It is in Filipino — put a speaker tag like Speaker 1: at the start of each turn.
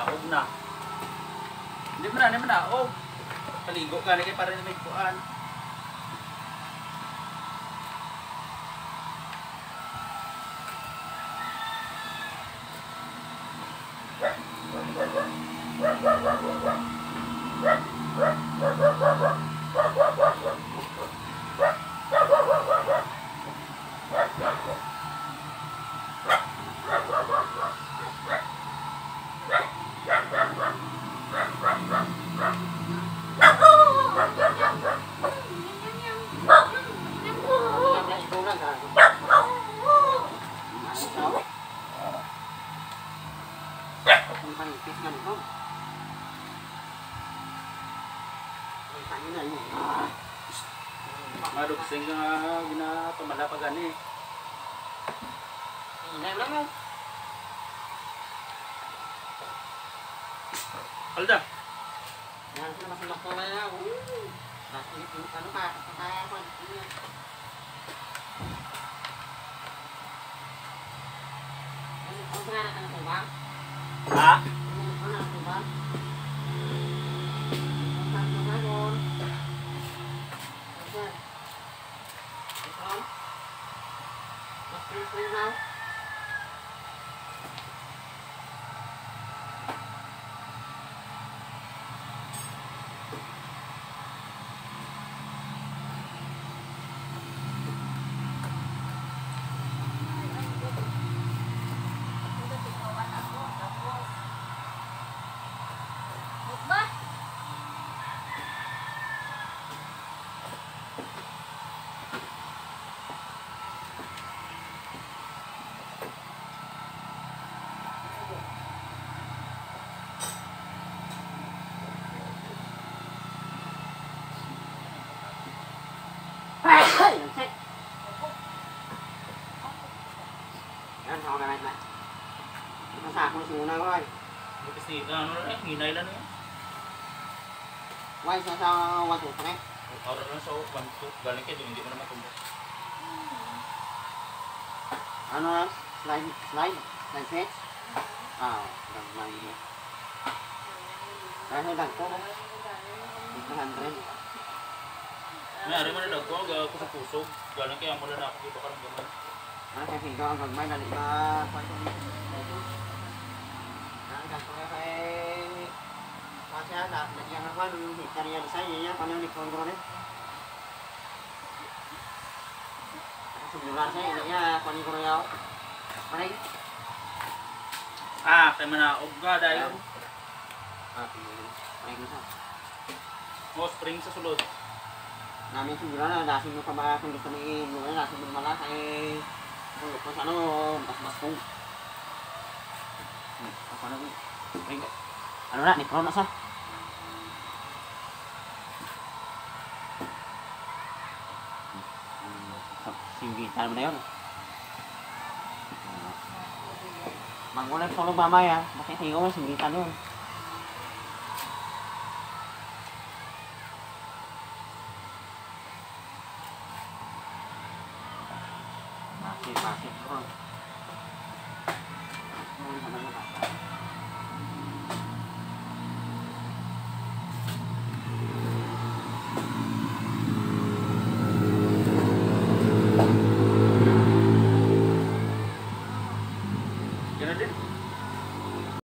Speaker 1: naog na. Hindi mo na naog. Paligo ka na kayo para na may kuhaan. Madugsing ka nga ginapamala pa gani.
Speaker 2: Inay mo mo.
Speaker 1: Alda.
Speaker 2: Yan sila masulok ko na yan. Ano pa? Kaya ko. Ano nga na ka ba?
Speaker 1: Ha?
Speaker 2: Ano na ka ba? Yan, ako na lang. Masako na simuna ko ay.
Speaker 1: Kasi ano na hinay lang yan.
Speaker 2: Why sa 1 2 3?
Speaker 1: Oras lang sa 1 2 galing kayo hindi mo naman tumbok.
Speaker 2: Ano lang? Slide fetch? Ah, lang mo. Kaya dag ko. Ito 100.
Speaker 1: Mayari man na ko kusog-kusog. Galing kayo mo na ako dito ka ng gamay.
Speaker 2: Ano kasi ikaw ang gagmay na iba kwanto dito. Ang ganito kay kasi ada yang apa karya saya ya paano ni kontrol ni. Sebenarnya saya ini ya paano ko yaw. Maray.
Speaker 1: Kay manaog ga dayon.
Speaker 2: Maray ko sa.
Speaker 1: Mo spring sa sulod.
Speaker 2: Namin siguro na dasin mo ka ba kung gusto mo i-inuwi, dasin mo naman kay kung gusto sa ano, mas kung ano na, ni Kronos ha? Singgitan mo na yun. Mangulat solo mamaya, bakit hiyo mo singgitan yun? Masih bro.
Speaker 1: Gano'n din?